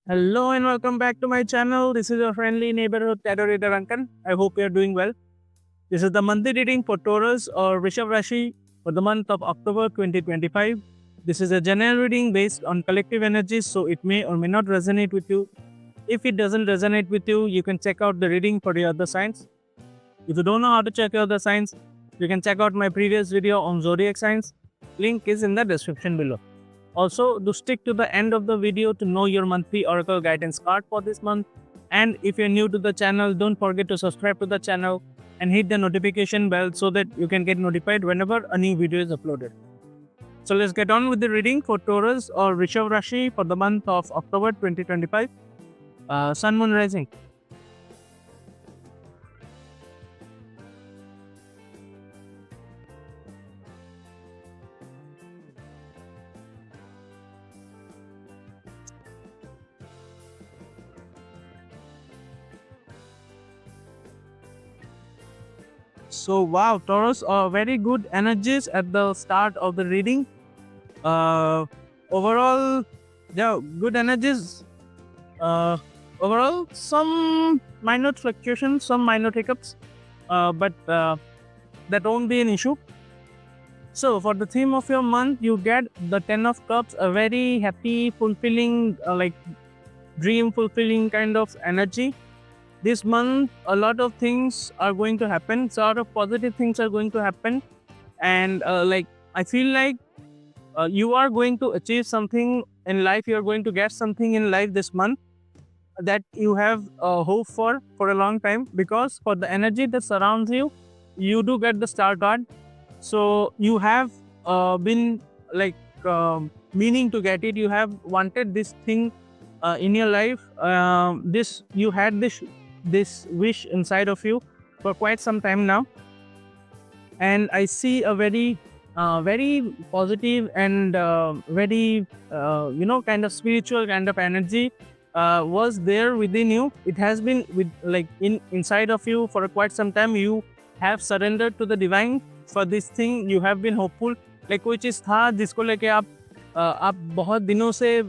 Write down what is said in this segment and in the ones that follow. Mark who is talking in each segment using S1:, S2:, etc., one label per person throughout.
S1: Hello and welcome back to my channel. This is your friendly neighborhood tarot reader Ankan. I hope you are doing well. This is the monthly reading for Taurus or Rishabh Rashi for the month of October 2025. This is a general reading based on collective energies, so it may or may not resonate with you. If it doesn't resonate with you, you can check out the reading for the other signs. If you don't know how to check out the signs, you can check out my previous video on zodiac signs. Link is in the description below. Also, do stick to the end of the video to know your monthly oracle guidance card for this month. And if you're new to the channel, don't forget to subscribe to the channel and hit the notification bell so that you can get notified whenever a new video is uploaded. So let's get on with the reading for Taurus or Rishabh Rashi for the month of October 2025. Sun, Moon, Rising. So wow, Taurus, very good energies at the start of the reading. Overall, yeah, good energies. Uh, Overall, some minor fluctuations, some minor hiccups, but that won't be an issue. So for the theme of your month, you get the Ten of Cups, a very happy, fulfilling, like dream fulfilling kind of energy. This month a lot of things are going to happen, so a lot of positive things are going to happen, and like I feel like you are going to achieve something in life, you are going to get something in life this month that you have hope for a long time, because for the energy that surrounds you, you do get the star card. So you have been like meaning to get it, you have wanted this thing in your life. This you had this wish inside of you for quite some time now, and I see a very positive and very kind of spiritual kind of energy was there within you. It has been with like inside of you for quite some time. You have surrendered to the divine for this thing. You have been hopeful, like कोई चीज़ था जिसको लेके आप बहुत दिनों से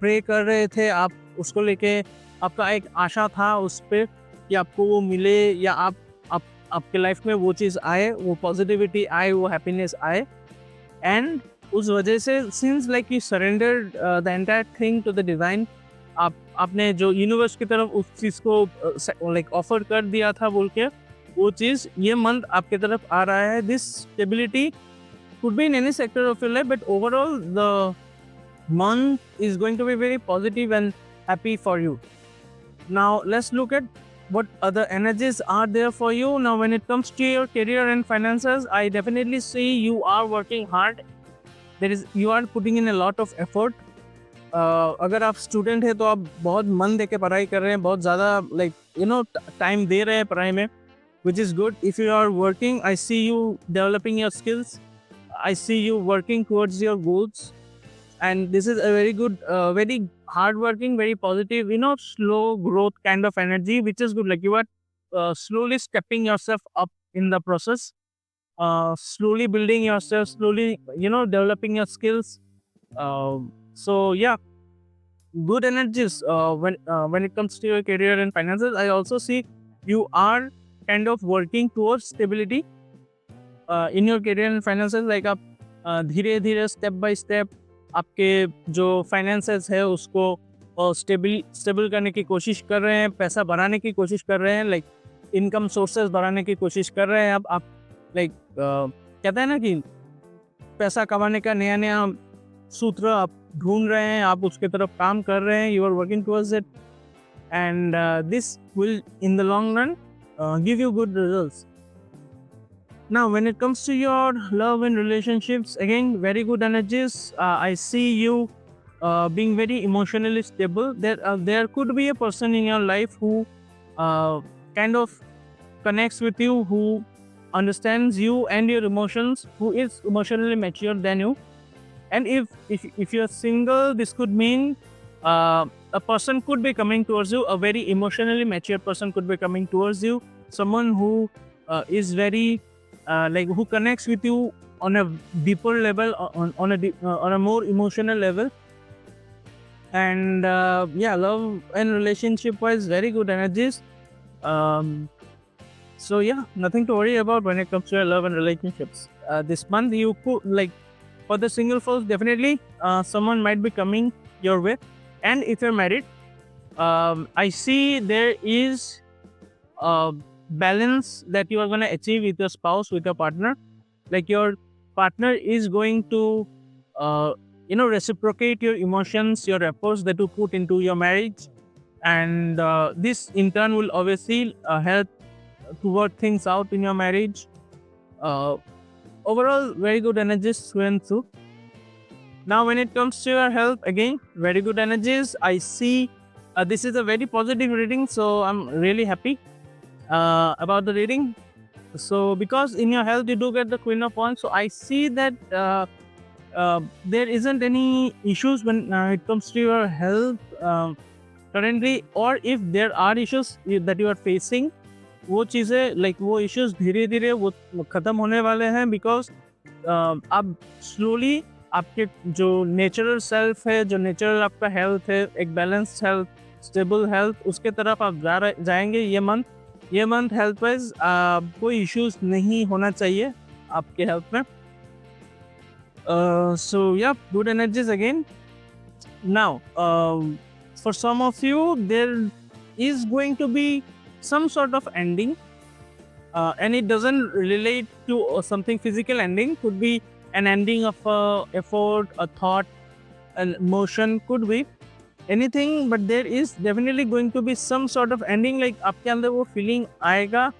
S1: pray कर रहे थे, आप उसको लेके आपका एक आशा था उस पे कि आपको वो मिले, या आप आपके लाइफ में वो चीज़ आए, वो पॉजिटिविटी आए, वो हैप्पीनेस आए, एंड उस वजह से since like you surrendered the entire thing to the divine, आपने जो यूनिवर्स की तरफ उस चीज़ को लाइक ऑफर कर दिया था बोल के, वो चीज़ ये मंथ आपके तरफ आ रहा है. This stability could be in any sector of your life, but overall the month is going to be very positive and happy for you. Now let's look at what other energies are there for you. Now when it comes to your career and finances, I definitely see you are working hard. You are putting in a lot of effort. अगर आप student है तो आप बहुत मन दे के पढ़ाई कर रहे हैं, बहुत ज़्यादा लाइक टाइम दे रहे हैं पढ़ाई में, which is good. If you are working, I see you developing your skills. I see you working towards your goals, and this is a very good, very hardworking, very positive, slow growth kind of energy, which is good. Like you are slowly stepping yourself up in the process, slowly building yourself, slowly, developing your skills. So yeah, good energies when it comes to your career and finances. I also see you are kind of working towards stability in your career and finances. Like आप धीरे धीरे step by step आपके जो finances है उसको stable करने की कोशिश कर रहे हैं, पैसा बढ़ाने की कोशिश कर रहे हैं, लाइक इनकम सोर्सेज बढ़ाने की कोशिश कर रहे हैं. आप लाइक कहते हैं ना कि पैसा कमाने का नया नया सूत्र आप ढूंढ रहे हैं, आप उसके तरफ काम कर रहे हैं. You are working towards it, and this will in the long run give you good results. Now, when it comes to your love and relationships, again, very good energies. I see you being very emotionally stable. There could be a person in your life who kind of connects with you, who understands you and your emotions, who is emotionally mature than you. And if you're single, this could mean a person could be coming towards you. A very emotionally mature person could be coming towards you. Someone who is very like who connects with you on a deeper level, on a more emotional level. And yeah, love and relationship wise, very good energies. Um, so yeah, nothing to worry about when it comes to your love and relationships. This month, you could like for the single folks, definitely someone might be coming your way. And if you're married, I see there is a balance that you are going to achieve with your spouse, with your partner. Like your partner is going to reciprocate your emotions, your efforts that you put into your marriage, and this in turn will obviously help to work things out in your marriage. uh, Overall, very good energies through and through. Now when it comes to your health, again, very good energies. I see this is a very positive reading, so I'm really happy about the reading. So because in your health you do get the Queen of Wands, so I see that there isn't any issues when it comes to your health currently, or if there are issues that you are facing, वो चीज़ें like वो issues धीरे धीरे वो ख़त्म होने वाले हैं, बिकॉज अब स्लोली आपके जो नेचुरल सेल्फ है, जो नेचुरल आपका हेल्थ है, एक बैलेंस्ड हेल्थ, स्टेबल हेल्थ, उसके तरफ आप जाएंगे। ये मंथ हेल्थ वाइज कोई इश्यूज नहीं होना चाहिए आपके हेल्थ में। So ya good energies again. Now for some of you there is going to be some sort of ending, and it doesn't relate to something physical. Ending could be an ending of a effort, a thought, an emotion, could be anything, but there is definitely going to be some sort of ending. Like आपके अंदर वो feeling आएगा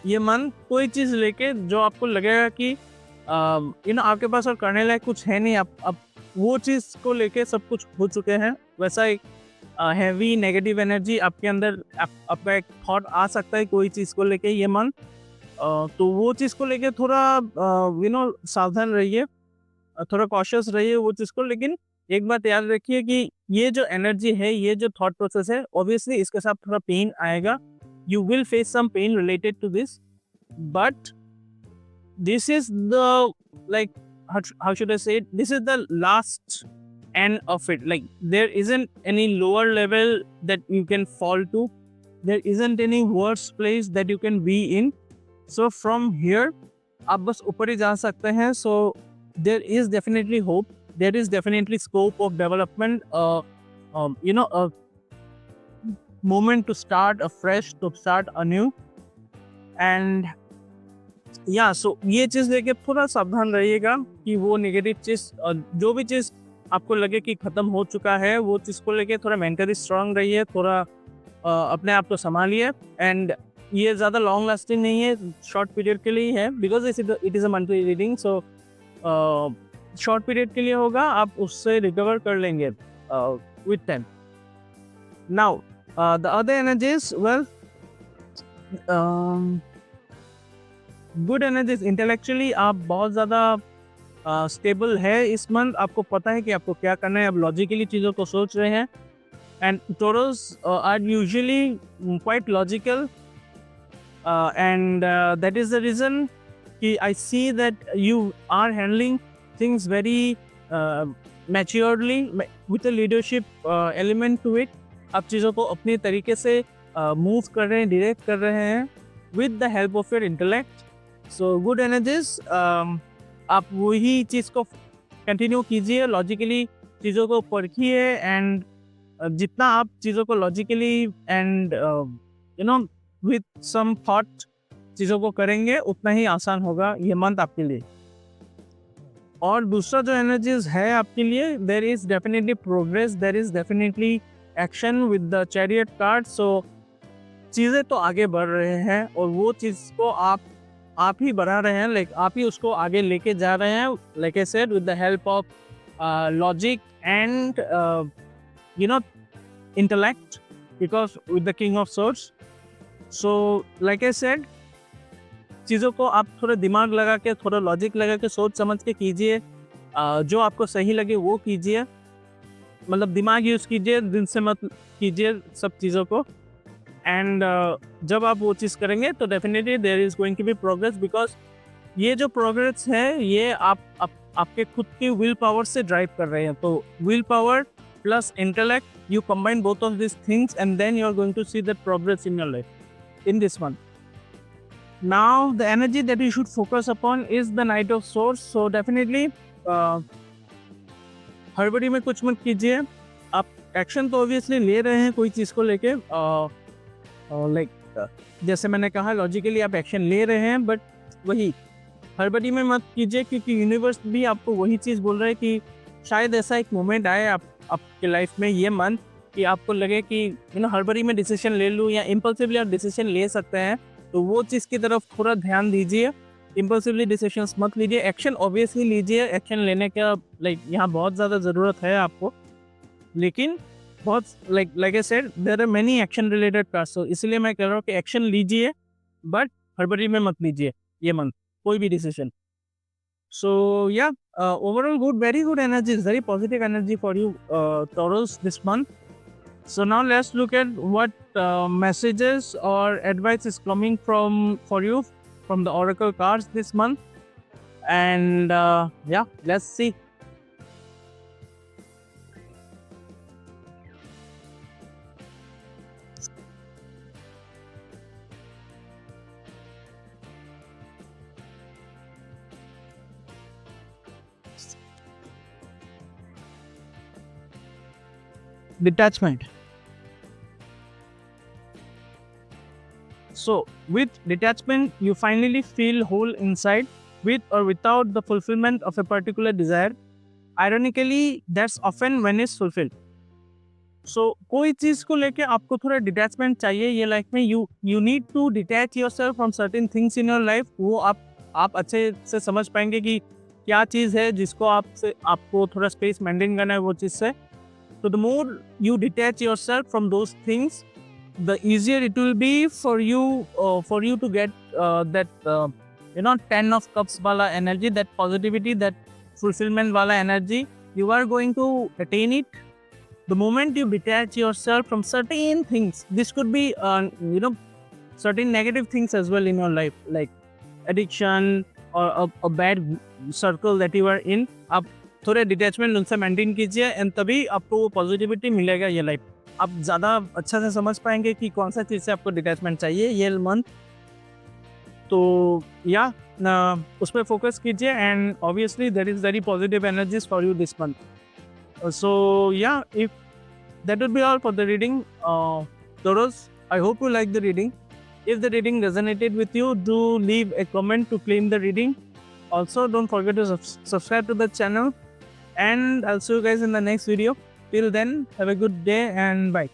S1: ये मन कोई चीज़ लेके जो आपको लगेगा कि आपके पास और करने लायक कुछ है नहीं, आप वो चीज़ को लेके सब कुछ हो चुके हैं। वैसा एक हैवी नेगेटिव एनर्जी आपके अंदर आपका एक थॉट आ सकता है कोई चीज़ को लेके ये मन, तो वो चीज़ को लेके थोड़ा सावधान रहिए, थोड़ा कॉशियस रहिए वो चीज़ को। लेकिन एक बात याद रखिए कि ये जो एनर्जी है, ये जो थॉट प्रोसेस है, ऑब्वियसली इसके साथ थोड़ा पेन आएगा। You will face some pain related to this, but this is the like how should I say it? This is the last end of it. Like there isn't any lower level that you can fall to. There isn't any worse place that you can be in. So from here, आप बस ऊपर ही जा सकते हैं. So there is definitely hope. There is definitely scope of development. A moment to start afresh, to start anew. And या सो ये चीज़ लेके थोड़ा सावधान रहिएगा कि वो नेगेटिव चीज़, जो भी चीज़ आपको लगे कि ख़त्म हो चुका है, वो चीज़ को लेके थोड़ा मेंटली स्ट्रांग रहिए, थोड़ा अपने आप को संभालिए। एंड ये ज़्यादा लॉन्ग लास्टिंग नहीं है, शॉर्ट पीरियड के लिए है, because it is a monthly reading. So short period के लिए होगा, आप उससे रिकवर कर लेंगे with time. Now the other energies, well good energies. Intellectually आप बहुत ज़्यादा स्टेबल है इस मंथ, आपको पता है कि आपको क्या करना है, आप लॉजिकली चीज़ों को सोच रहे हैं। And Taurus are usually quite logical, and that is the reason कि I see that you are handling things very maturely with a leadership element to it. आप चीज़ों को अपने तरीके से मूव कर रहे हैं, डायरेक्ट कर रहे हैं with the help of your intellect. So good energies, आप वही चीज़ को कंटिन्यू कीजिए, लॉजिकली चीज़ों को परखिए। एंड जितना आप चीज़ों को logically and with some thought चीज़ों को करेंगे, उतना ही आसान होगा ये मंथ आपके लिए। और दूसरा जो एनर्जीज है आपके लिए, there is definitely progress, there is definitely action with the chariot card. So चीज़ें तो आगे बढ़ रहे हैं, और वो चीज़ को आप ही बढ़ा रहे हैं, लाइक आप ही उसको आगे लेके जा रहे हैं, like I said, with the help of logic and intellect, because with the king of source. So like I said, चीज़ों को आप थोड़ा दिमाग लगा के, थोड़ा लॉजिक लगा के, सोच समझ के कीजिए, जो आपको सही लगे वो कीजिए, मतलब दिमाग यूज़ कीजिए, दिल से मत कीजिए सब चीज़ों को। एंड जब आप वो चीज़ करेंगे तो definitely there is going to be progress, because ये जो प्रोग्रेस है ये आपके खुद की विल पावर से ड्राइव कर रहे हैं। तो will power plus intellect. You combine both of these things, and then you're going to see that progress in your life in this month. Now, the energy that you should focus upon is the Knight of Swords. So definitely, हड़बड़ी में कुछ मत कीजिए. आप action तो obviously ले रहे हैं कोई चीज़ को लेके, लाइक जैसे मैंने कहा लॉजिकली आप एक्शन ले रहे हैं, बट वही हड़बड़ी में मत कीजिए, क्योंकि यूनिवर्स भी आपको वही चीज़ बोल रहा है कि शायद ऐसा एक मोमेंट आए आपके लाइफ में ये मंथ कि आपको लगे कि हड़बड़ी में डिसीजन ले लूँ, या इम्पल्सिवली आप डिसीजन ले सकते हैं, तो वो चीज़ की तरफ थोड़ा ध्यान दीजिए. इम्पल्सिवली डिसीजंस मत लीजिए, एक्शन ऑब्वियसली लीजिए. एक्शन लेने का लाइक यहाँ बहुत ज़्यादा ज़रूरत है आपको, लेकिन बहुत like I said there are many action related task. तो इसलिए मैं कह रहा हूँ कि एक्शन लीजिए, बट हड़बड़ी में मत लीजिए ये मंथ कोई भी decision. So yeah, overall good, very good energy, very positive energy for you, Taurus, this month. So now let's look at what messages or advice is coming for you from the oracle cards this month, and yeah, let's see. Detachment. So with detachment, you finally feel whole inside, with or without the fulfillment of a particular desire. Ironically, that's often when it's fulfilled. So कोई चीज़ को लेके आपको थोड़ा detachment चाहिए ये life में. You need to detach yourself from certain things in your life. वो आप अच्छे से समझ पाएंगे कि क्या चीज़ है जिसको आपको थोड़ा स्पेस मेंटेन करना है वो चीज़ से. So the more you detach yourself from those things, the easier it will be for you to get that 10 of cups wala energy, that positivity, that fulfillment wala energy. You are going to attain it the moment you detach yourself from certain things. This could be certain negative things as well in your life, like addiction or a bad circle that you are in. आप थोड़े detachment उनसे maintain कीजिए, and तभी आपको वो positivity मिलेगा ये life. आप ज़्यादा अच्छा से समझ पाएंगे कि कौन सा चीज़ से आपको डिटैचमेंट चाहिए ये मंथ. तो या उस पर फोकस कीजिए, and obviously there is very positive energies for you this month. So या if that would be all for the reading, Taurus. I hope you like the reading. If the reading resonated with you, do leave a comment to claim the reading. Also, don't forget to subscribe to the channel, and I'll see you guys in the next video. Till then, have a good day and bye.